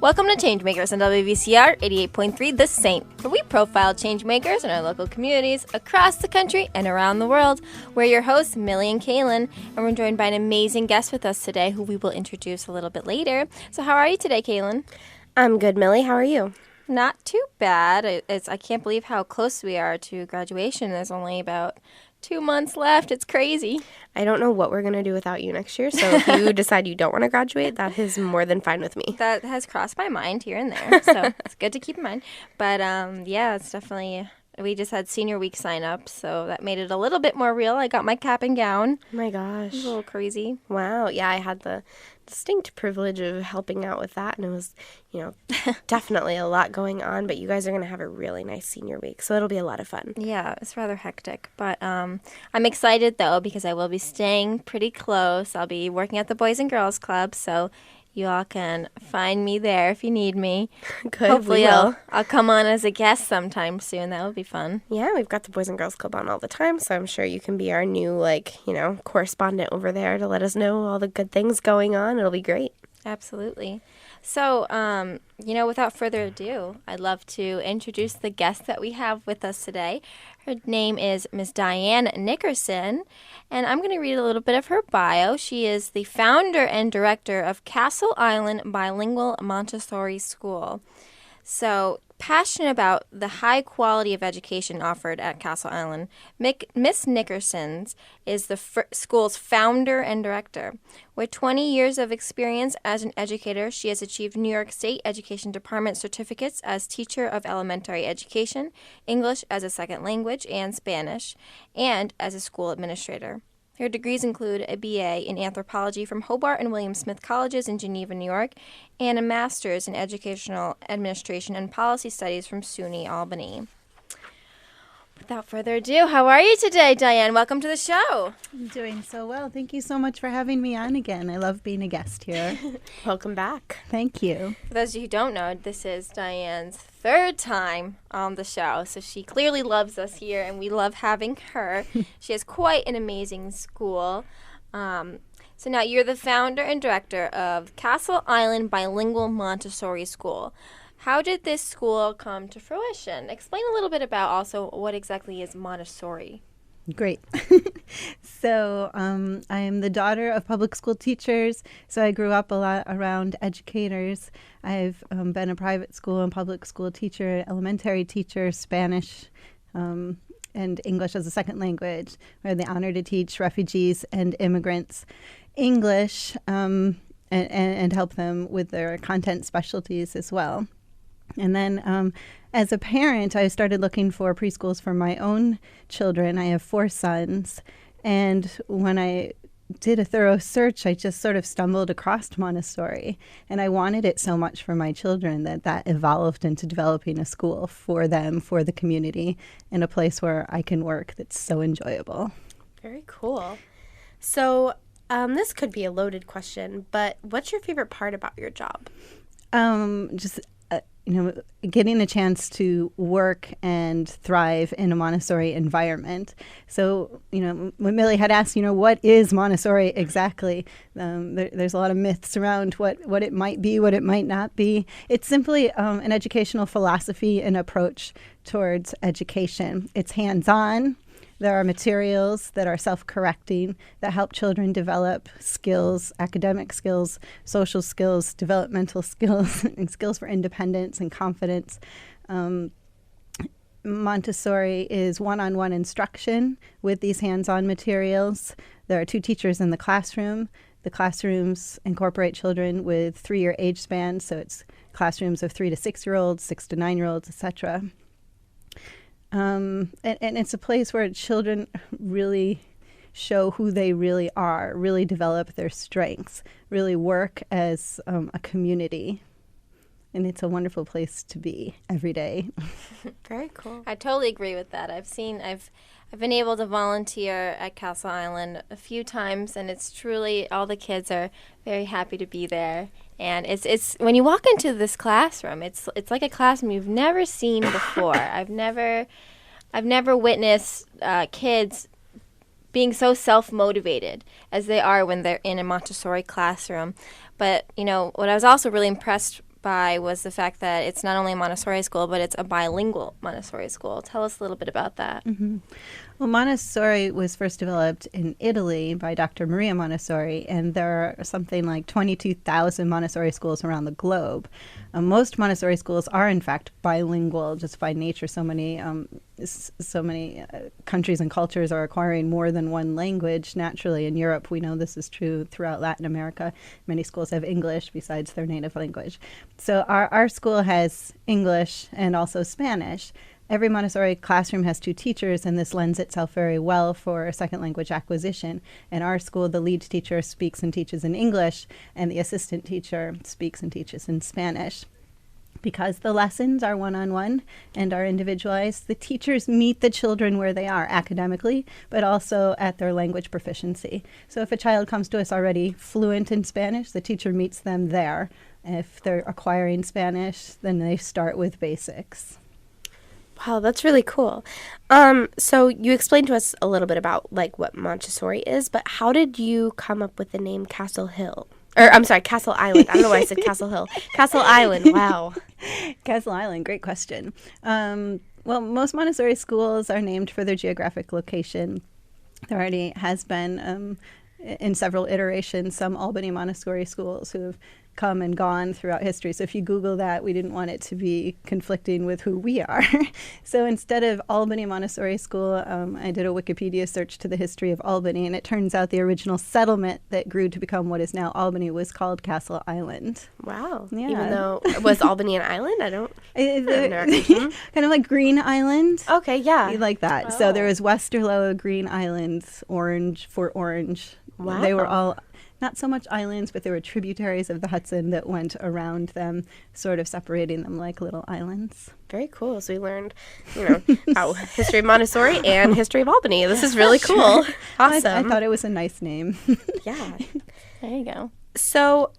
Welcome to Changemakers on WVCR 88.3 The Saint, where we profile changemakers in our local communities across the country and around the world. We're your hosts, Millie and Caylin, and we're joined by an amazing guest with us today who we will introduce a little bit later. So how are you today, Caylin? I'm good, Millie. How are you? Not too bad. I can't believe how close we are to graduation. There's only about 2 months left. It's crazy. I don't know what we're going to do without you next year, so if you decide you don't want to graduate, that is more than fine with me. That has crossed my mind here and there, so it's good to keep in mind. But yeah, it's definitely, we just had senior week sign up, so that made it a little bit more real. I got my cap and gown. Oh my gosh. It was a little crazy. Wow. Yeah, I had the distinct privilege of helping out with that, and it was, definitely a lot going on, but you guys are going to have a really nice senior week, so it'll be a lot of fun. Yeah, it's rather hectic, but I'm excited, though, because I will be staying pretty close. I'll be working at the Boys and Girls Club, so you all can find me there if you need me. Good. Hopefully I'll come on as a guest sometime soon. That would be fun. Yeah, we've got the Boys and Girls Club on all the time, so I'm sure you can be our new, correspondent over there to let us know all the good things going on. It'll be great. Absolutely. So, without further ado, I'd love to introduce the guest that we have with us today. Her name is Miss Diane Nickerson, and I'm going to read a little bit of her bio. She is the founder and director of Castle Hill Bilingual Montessori School. So, passionate about the high quality of education offered at Castle Hill, Miss Nickerson is the school's founder and director. With 20 years of experience as an educator, she has achieved New York State Education Department certificates as teacher of elementary education, English as a second language, and Spanish, and as a school administrator. Her degrees include a BA in anthropology from Hobart and William Smith Colleges in Geneva, New York, and a master's in educational administration and policy studies from SUNY Albany. Without further ado, how are you today, Diane? Welcome to the show. I'm doing so well. Thank you so much for having me on again. I love being a guest here. Welcome back. Thank you. For those of you who don't know, this is Diane's third time on the show, so she clearly loves us here, and we love having her. She has quite an amazing school. So now you're the founder and director of Castle Hill Bilingual Montessori School. How did this school come to fruition? Explain a little bit about also what exactly is Montessori. Great. So I am the daughter of public school teachers, so I grew up a lot around educators. I've been a private school and public school teacher, elementary teacher, Spanish, and English as a second language. I had the honor to teach refugees and immigrants English and help them with their content specialties as well. And then as a parent, I started looking for preschools for my own children. I have 4 sons. And when I did a thorough search, I just sort of stumbled across Montessori. And I wanted it so much for my children that evolved into developing a school for them, for the community, in a place where I can work that's so enjoyable. Very cool. So this could be a loaded question, but what's your favorite part about your job? Getting a chance to work and thrive in a Montessori environment. So, when Millie had asked, what is Montessori exactly? There's a lot of myths around what it might be, what it might not be. It's simply an educational philosophy and approach towards education. It's hands-on. There are materials that are self-correcting that help children develop skills, academic skills, social skills, developmental skills, and skills for independence and confidence. Montessori is one-on-one instruction with these hands-on materials. There are 2 teachers in the classroom. The classrooms incorporate children with 3-year age spans, so it's classrooms of 3 to 6-year-olds, 6 to 9-year-olds, etc. And it's a place where children really show who they really are, really develop their strengths, really work as a community. And it's a wonderful place to be every day. Very cool. I totally agree with that. I've been able to volunteer at Castle Hill a few times, and it's truly, all the kids are very happy to be there. And it's when you walk into this classroom, it's like a classroom you've never seen before. I've never witnessed kids being so self-motivated as they are when they're in a Montessori classroom. But what I was also really impressed by was the fact that it's not only a Montessori school, but it's a bilingual Montessori school. Tell us a little bit about that. Mm-hmm. Well, Montessori was first developed in Italy by Dr. Maria Montessori, and there are something like 22,000 Montessori schools around the globe. Most Montessori schools are, in fact, bilingual, just by nature. So many countries and cultures are acquiring more than one language naturally. In Europe, we know this is true throughout Latin America. Many schools have English besides their native language. So our school has English and also Spanish. Every Montessori classroom has 2 teachers, and this lends itself very well for second language acquisition. In our school, the lead teacher speaks and teaches in English, and the assistant teacher speaks and teaches in Spanish. Because the lessons are one-on-one and are individualized, the teachers meet the children where they are academically, but also at their language proficiency. So if a child comes to us already fluent in Spanish, the teacher meets them there. If they're acquiring Spanish, then they start with basics. Wow, that's really cool. So you explained to us a little bit about like what Montessori is, but how did you come up with the name Castle Hill? Or I'm sorry, Castle Island. I don't know why I said Castle Hill. Castle Island. Wow. Castle Island, great question. Well, most Montessori schools are named for their geographic location. There already has been, in several iterations, some Albany Montessori schools who have come and gone throughout history. So if you Google that, we didn't want it to be conflicting with who we are. So instead of Albany Montessori School, I did a Wikipedia search to the history of Albany, and it turns out the original settlement that grew to become what is now Albany was called Castle Island. Wow. Yeah. Even though, was Albany an island? I don't know. Kind of like Green Island. Okay, yeah. Like that. Oh. So there was Westerlo, Green Island, Orange, Fort Orange. Wow. They were all not so much islands, but they were tributaries of the Hudson that went around them, sort of separating them like little islands. Very cool. So we learned, about history of Montessori and history of Albany. This is really cool. Awesome. I thought it was a nice name. Yeah. There you go. So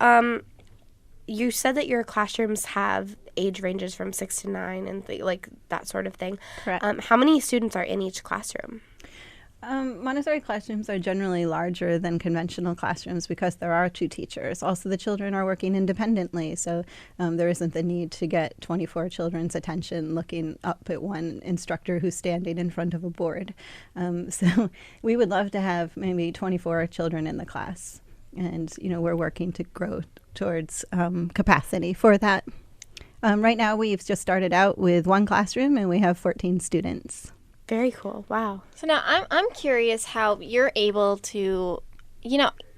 you said that your classrooms have age ranges from 6 to 9 and like that sort of thing. Correct. How many students are in each classroom? Montessori classrooms are generally larger than conventional classrooms because there are 2 teachers. Also, the children are working independently, so there isn't the need to get 24 children's attention looking up at one instructor who's standing in front of a board. So we would love to have maybe 24 children in the class, and we're working to grow towards capacity for that. Right now, we've just started out with 1 classroom, and we have 14 students. Very cool. Wow. So now I'm curious how you're able to,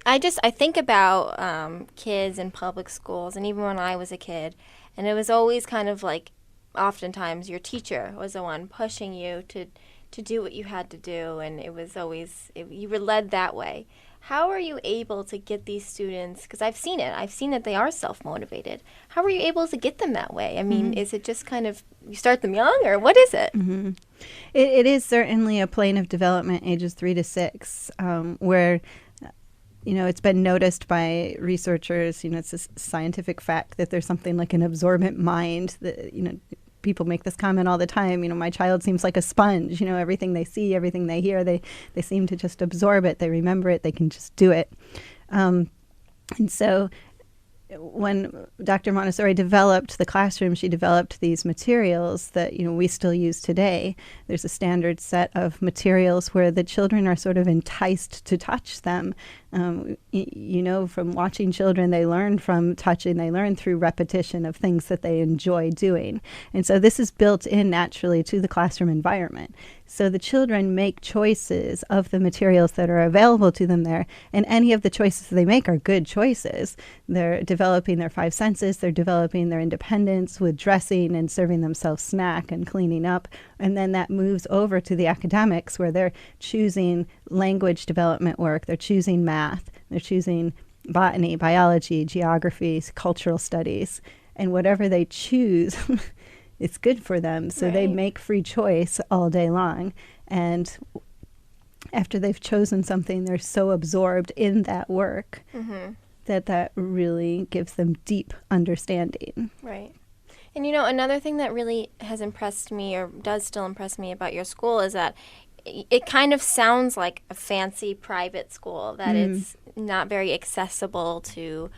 I think about kids in public schools, and even when I was a kid, and it was always kind of like, oftentimes your teacher was the one pushing you to do what you had to do, and it was always, you were led that way. How are you able to get these students, because I've seen that they are self-motivated. How are you able to get them that way? I mean, is it just kind of, you start them young, or what is it? Mm-hmm. It is certainly a plane of development, ages 3 to 6, where, it's been noticed by researchers, it's a scientific fact that there's something like an absorbent mind that, people make this comment all the time. My child seems like a sponge. Everything they see, everything they hear, they seem to just absorb it. They remember it. They can just do it. And so when Dr. Montessori developed the classroom, she developed these materials that, we still use today. There's a standard set of materials where the children are sort of enticed to touch them. From watching children, they learn from touching. They learn through repetition of things that they enjoy doing. And so this is built in naturally to the classroom environment. So the children make choices of the materials that are available to them there, and any of the choices they make are good choices. They're developing their 5 senses. They're developing their independence with dressing and serving themselves snack and cleaning up. And then that moves over to the academics, where they're choosing language development work. They're choosing math. They're choosing botany, biology, geography, cultural studies. And whatever they choose, it's good for them. So they make free choice all day long. And after they've chosen something, they're so absorbed in that work that really gives them deep understanding. Right. And another thing that really has impressed me, or does still impress me about your school, is that it kind of sounds like a fancy private school, that it's not very accessible to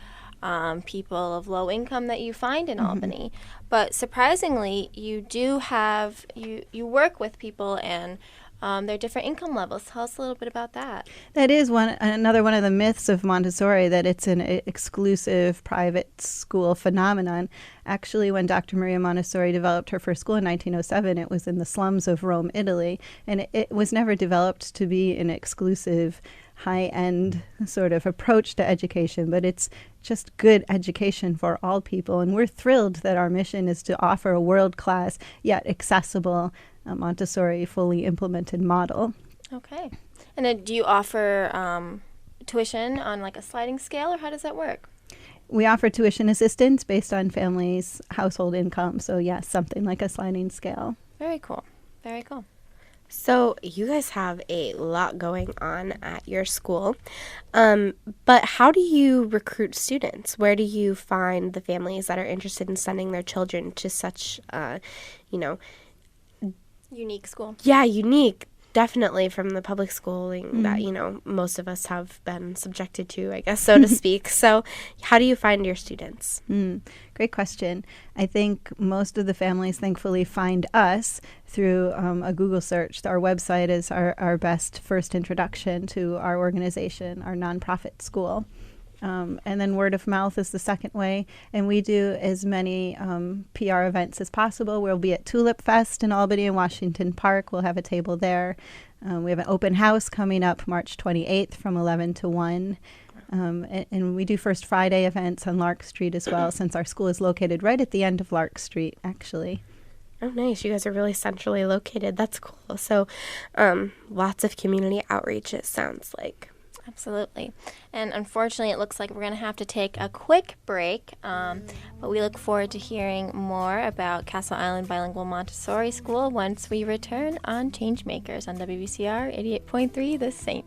people of low income that you find in Albany. But surprisingly, you work with people and their different income levels. Tell us a little bit about that. That is another one of the myths of Montessori, that it's an exclusive private school phenomenon. Actually, when Dr. Maria Montessori developed her first school in 1907, it was in the slums of Rome, Italy, and it was never developed to be an exclusive, high-end sort of approach to education, but it's just good education for all people. And we're thrilled that our mission is to offer a world-class yet accessible Montessori fully implemented model. Okay. And then do you offer tuition on like a sliding scale, or how does that work? We offer tuition assistance based on families' household income. So yes, something like a sliding scale. Very cool. Very cool. So you guys have a lot going on at your school, but how do you recruit students? Where do you find the families that are interested in sending their children to such, Unique school. Yeah, unique. Definitely from the public schooling that, most of us have been subjected to, I guess, so to speak. So how do you find your students? Great question. I think most of the families, thankfully, find us through a Google search. Our website is our best first introduction to our organization, our nonprofit school. And then word of mouth is the second way. And we do as many PR events as possible. We'll be at Tulip Fest in Albany and Washington Park. We'll have a table there. We have an open house coming up March 28th from 11 to 1. And we do First Friday events on Lark Street as well, since our school is located right at the end of Lark Street, actually. Oh, nice. You guys are really centrally located. That's cool. So lots of community outreach, it sounds like. Absolutely. And unfortunately, it looks like we're going to have to take a quick break, but we look forward to hearing more about Castle Island Bilingual Montessori School once we return on Changemakers on WVCR 88.3 The Saint.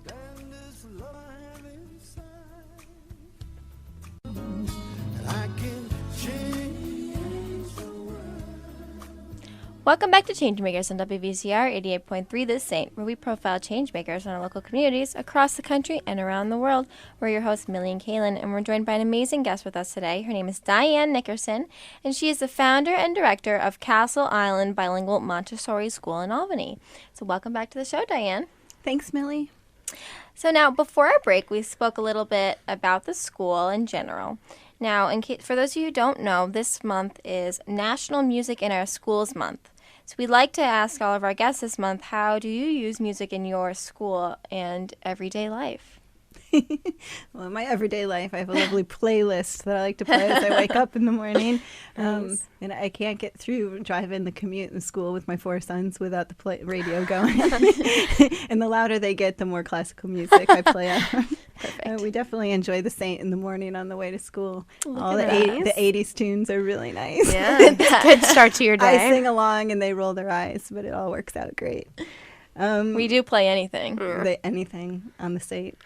Welcome back to Changemakers on WVCR 88.3 The Saint, where we profile changemakers in our local communities across the country and around the world. We're your hosts, Millie and Caylin, and we're joined by an amazing guest with us today. Her name is Diane Nickerson, and she is the founder and director of Castle Island Bilingual Montessori School in Albany. So welcome back to the show, Diane. Thanks, Millie. So now, before our break, we spoke a little bit about the school in general. Now, for those of you who don't know, this month is National Music in Our Schools Month. So we'd like to ask all of our guests this month, how do you use music in your school and everyday life? Well, in my everyday life, I have a lovely playlist that I like to play as I wake up in the morning. Nice. And I can't get through driving the commute in school with my 4 sons without the radio going. And the louder they get, the more classical music I play out. We definitely enjoy the Saint in the morning on the way to school. All the 80s tunes are really nice. Yeah, Good start to your day. I sing along and they roll their eyes, but it all works out great. We do play anything. Anything on the Saint.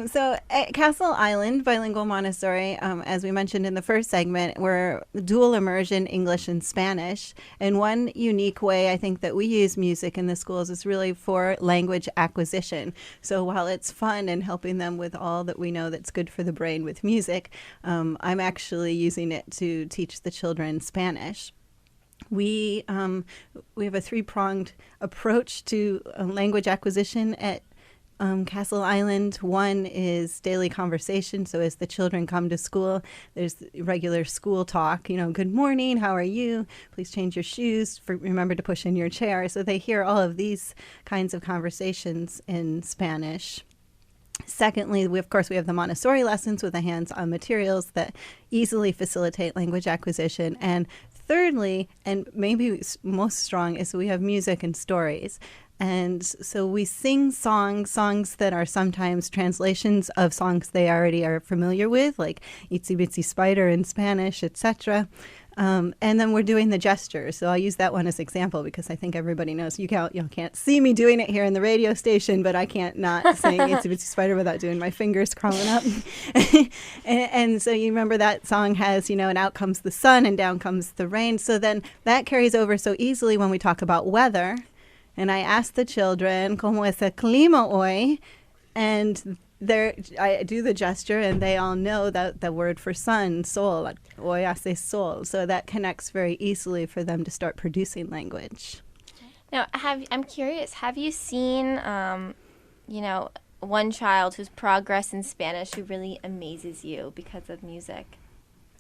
So at Castle Island Bilingual Montessori, as we mentioned in the first segment, we're dual immersion English and Spanish. And one unique way I think that we use music in the schools is really for language acquisition. So while it's fun and helping them with all that we know that's good for the brain with music, I'm actually using it to teach the children Spanish. We have a 3-pronged approach to language acquisition at Castle Island. One is daily conversation. So as the children come to school, there's regular school talk. Good morning, how are you? Please change your shoes. Remember to push in your chair. So they hear all of these kinds of conversations in Spanish. Secondly, we have the Montessori lessons with the hands-on materials that easily facilitate language acquisition. And thirdly, and maybe most strong, is we have music and stories. And so we sing songs that are sometimes translations of songs they already are familiar with, like Itsy Bitsy Spider in Spanish, etc. And then we're doing the gestures. So I'll use that one as example because I think everybody knows you can't see me doing it here in the radio station, but I can't not sing Itsy Bitsy Spider without doing my fingers crawling up. and so you remember that song has, and out comes the sun and down comes the rain. So then that carries over so easily when we talk about weather. And I asked the children, ¿Cómo es el clima hoy? And I do the gesture, and they all know that the word for sun, sol, like hoy hace sol. So that connects very easily for them to start producing language. Now, I'm curious, have you seen, one child whose progress in Spanish who really amazes you because of music?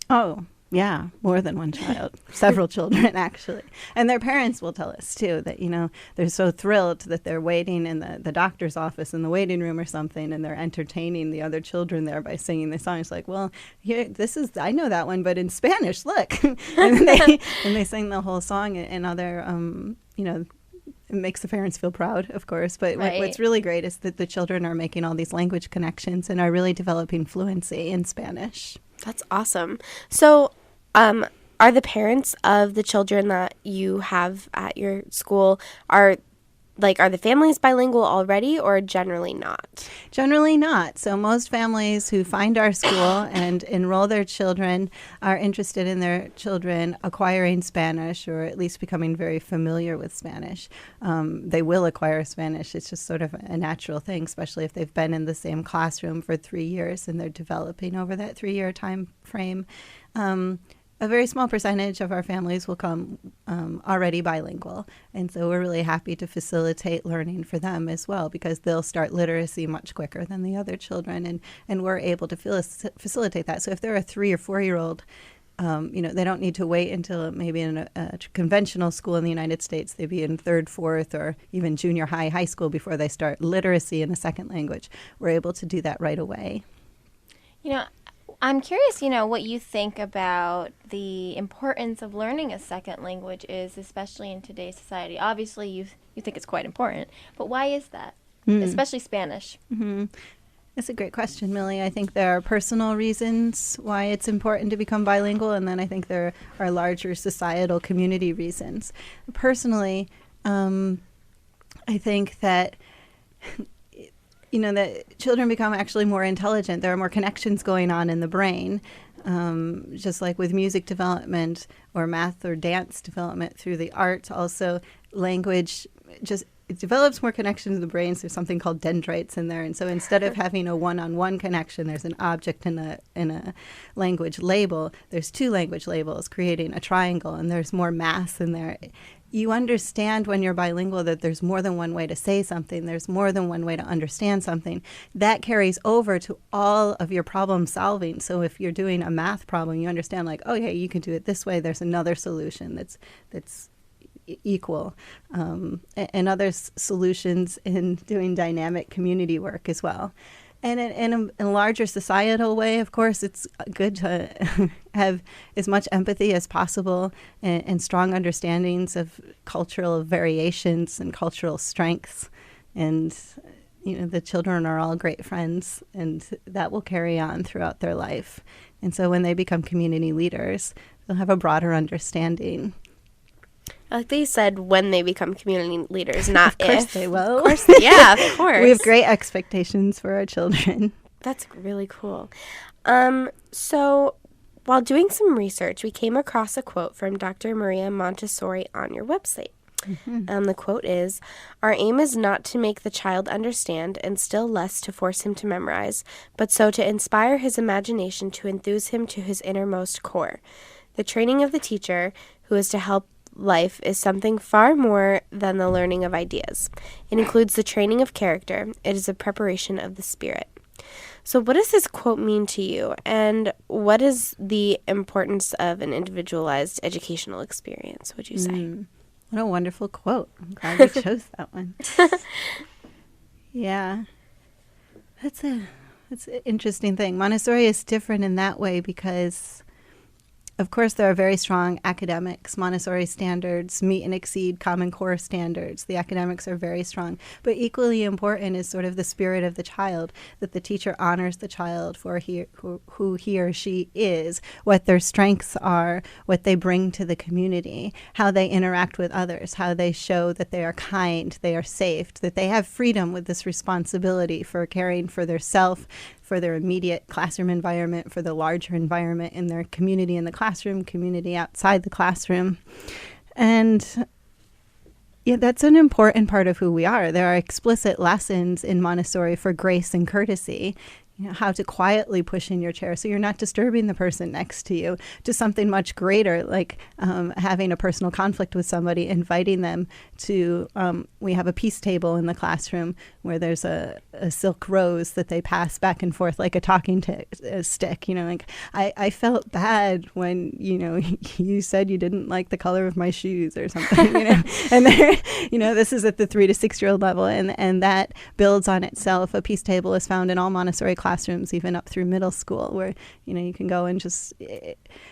Oh, yeah, more than one child. Several children, actually. And their parents will tell us, too, that, they're so thrilled that they're waiting in the doctor's office in the waiting room or something, and they're entertaining the other children there by singing the song. It's like, well, here, I know that one, but in Spanish, look. and they sing the whole song, and other, it makes the parents feel proud, of course. But right. What's really great is that the children are making all these language connections and are really developing fluency in Spanish. That's awesome. So, are the parents of the children that you have at your school, are the families bilingual already, or generally not? Generally not. So most families who find our school and enroll their children are interested in their children acquiring Spanish, or at least becoming very familiar with Spanish. They will acquire Spanish. It's just sort of a natural thing, especially if they've been in the same classroom for 3 years and they're developing over that 3-year time frame. A very small percentage of our families will come already bilingual. And so we're really happy to facilitate learning for them as well, because they'll start literacy much quicker than the other children. And we're able to facilitate that. So if they're a 3 or 4-year-old, they don't need to wait until maybe in a conventional school in the United States. They'd be in 3rd, 4th, or even junior high school before they start literacy in a second language. We're able to do that right away. I'm curious, what you think about the importance of learning a second language is, especially in today's society. Obviously, you think it's quite important, but why is that, especially Spanish? Mm-hmm. That's a great question, Millie. I think there are personal reasons why it's important to become bilingual, and then I think there are larger societal community reasons. Personally, I think that that children become actually more intelligent. There are more connections going on in the brain, just like with music development or math or dance development through the arts. Also, language it develops more connections in the brain. So there's something called dendrites in there. And so instead of having a one-on-one connection, there's an object in a language label. There's 2 language labels creating a triangle, and there's more mass in there. You understand when you're bilingual that there's more than one way to say something. There's more than one way to understand something. That carries over to all of your problem solving. So if you're doing a math problem, you understand like, oh, yeah, you can do it this way. There's another solution that's equal. And other solutions in doing dynamic community work as well. And in a larger societal way, of course, it's good to have as much empathy as possible and strong understandings of cultural variations and cultural strengths. And, the children are all great friends, and that will carry on throughout their life. And so when they become community leaders, they'll have a broader understanding. I like that you said when they become community leaders, not if. Of course they will. Of course, yeah, of course. We have great expectations for our children. That's really cool. So while doing some research, we came across a quote from Dr. Maria Montessori on your website. Mm-hmm. The quote is, "Our aim is not to make the child understand, and still less to force him to memorize, but so to inspire his imagination, to enthuse him to his innermost core. The training of the teacher, who is to help life, is something far more than the learning of ideas. It includes the training of character. It is a preparation of the spirit." So what does this quote mean to you, and what is the importance of an individualized educational experience, would you say? What a wonderful quote. I'm glad you chose that one. Yeah. That's an interesting thing. Montessori is different in that way because, of course, there are very strong academics. Montessori standards meet and exceed Common Core standards. The academics are very strong. But equally important is sort of the spirit of the child, that the teacher honors the child for who he or she is, what their strengths are, what they bring to the community, how they interact with others, how they show that they are kind, they are safe, that they have freedom with this responsibility for caring for their self, for their immediate classroom environment, for the larger environment in their community in the classroom, community outside the classroom. And Yeah, that's an important part of who we are. There are explicit lessons in Montessori for grace and courtesy. You know, how to quietly push in your chair so you're not disturbing the person next to you, to something much greater, like having a personal conflict with somebody, inviting them to, we have a peace table in the classroom where there's a silk rose that they pass back and forth like a talking stick. You know, like I felt bad when, you know, you said you didn't like the color of my shoes or something, you know, and there, you know, this is at the 3 to 6 year old level, and that builds on itself. A peace table is found in all Montessori classrooms, even up through middle school, where, you know, you can go and just,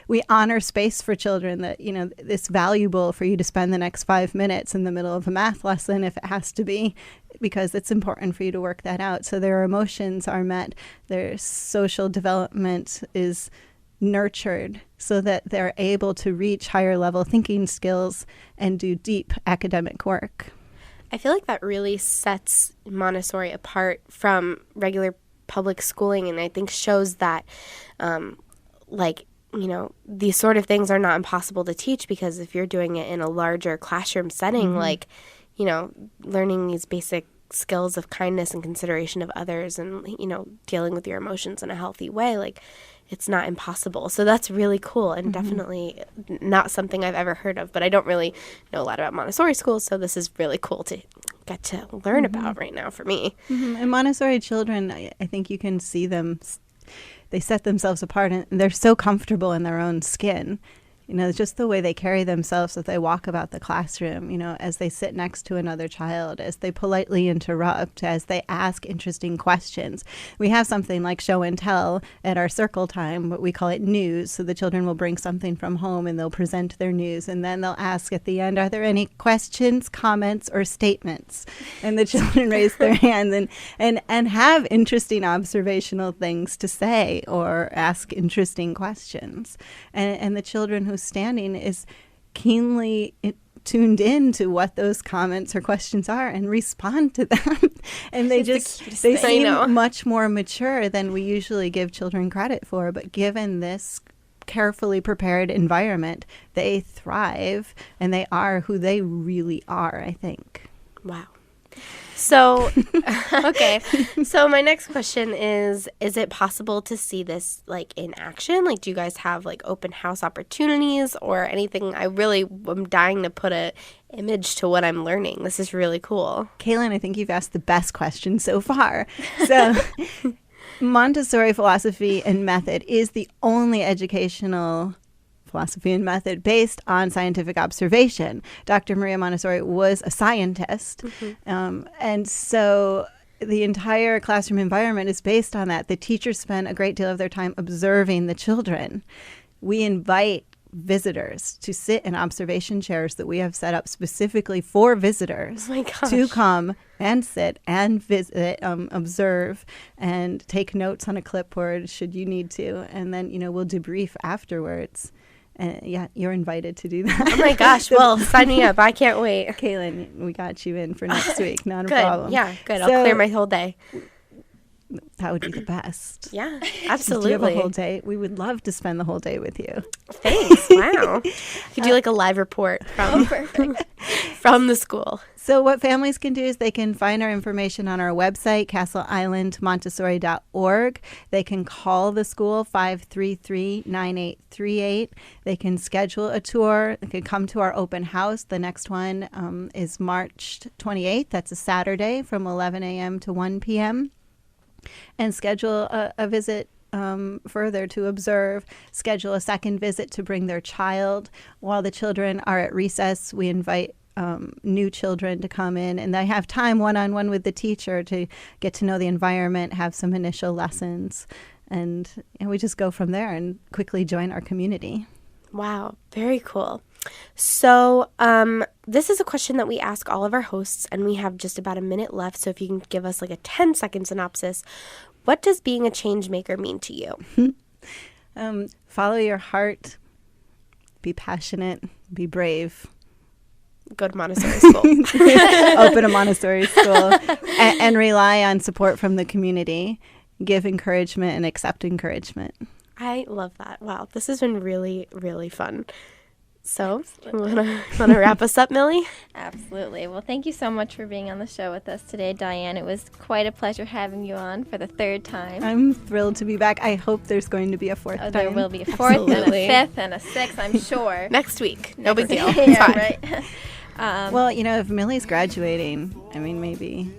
we honor space for children that, you know, it's valuable for you to spend the next 5 minutes in the middle of a math lesson if it has to be, because it's important for you to work that out. So their emotions are met, their social development is nurtured so that they're able to reach higher level thinking skills and do deep academic work. I feel like that really sets Montessori apart from regular public schooling, and I think shows that, like, you know, these sort of things are not impossible to teach, because if you're doing it in a larger classroom setting, like, you know, learning these basic skills of kindness and consideration of others and, you know, dealing with your emotions in a healthy way, like, it's not impossible. So that's really cool, and definitely not something I've ever heard of, but I don't really know a lot about Montessori schools, so this is really cool to get to learn about right now for me. And Montessori children, I think you can see them, they set themselves apart, and they're so comfortable in their own skin. You know, just the way they carry themselves as they walk about the classroom, you know, as they sit next to another child, as they politely interrupt, as they ask interesting questions. We have something like show and tell at our circle time, but we call it news. So the children will bring something from home and they'll present their news. And then they'll ask at the end, are there any questions, comments, or statements? And the children raise their hands and have interesting observational things to say or ask interesting questions. And the children who's standing is keenly tuned in to what those comments or questions are and respond to them. And they seem much more mature than we usually give children credit for. But given this carefully prepared environment, they thrive and they are who they really are, I think. Wow. So, okay. So my next question is it possible to see this, like, in action? Like, do you guys have, like, open house opportunities or anything? I really am dying to put a image to what I'm learning. This is really cool. Caylin, I think you've asked the best question so far. So Montessori philosophy and method is the only educational philosophy and method based on scientific observation. Dr. Maria Montessori was a scientist, and so the entire classroom environment is based on that. The teachers spend a great deal of their time observing the children. We invite visitors to sit in observation chairs that we have set up specifically for visitors to come and sit and visit, observe, and take notes on a clipboard should you need to. And then, you know, we'll debrief afterwards. Yeah, you're invited to do that. Oh my gosh. Well, sign me up. I can't wait. Caylin, we got you in for next week. Not a good. problem. Yeah, good. I'll clear my whole day. That would be the best. Yeah, absolutely. Do you have a whole day? We would love to spend the whole day with you. Thanks. Wow. You could do like a live report from the school. So what families can do is they can find our information on our website, castleislandmontessori.org. They can call the school 533-9838. They can schedule a tour. They can come to our open house. The next one is March 28th. That's a Saturday from 11 a.m. to 1 p.m. And schedule a visit further to observe, schedule a second visit to bring their child. While the children are at recess, we invite new children to come in, and they have time one-on-one with the teacher to get to know the environment, have some initial lessons, and we just go from there and quickly join our community. Wow, very cool. So this is a question that we ask all of our hosts, and we have just about a minute left. So if you can give us like a 10-second synopsis, what does being a change maker mean to you? Follow your heart, be passionate, be brave. Go to Montessori school. Open a Montessori school and rely on support from the community. Give encouragement and accept encouragement. I love that. Wow, this has been really, really fun. So, want to wrap us up, Millie? Absolutely. Well, thank you so much for being on the show with us today, Diane. It was quite a pleasure having you on for the third time. I'm thrilled to be back. I hope there's going to be a fourth time. There will be a fourth Absolutely. and a fifth and a sixth, I'm sure. Next week. No big deal. It's Yeah, fine. right. Well, if Millie's graduating, I mean, maybe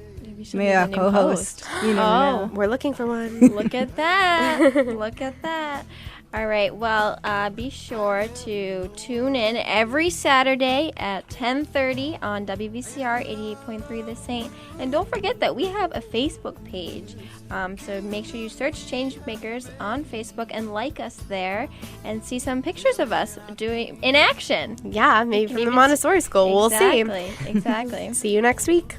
she'll be a the new co-host. host. You never know. We're looking for one. Look at that. Look at that. All right. Well, be sure to tune in every Saturday at 10:30 on WVCR 88.3 The Saint. And don't forget that we have a Facebook page. So make sure you search Changemakers on Facebook and like us there and see some pictures of us doing in action. Yeah, maybe from the Montessori school. We'll see. Exactly. See you next week.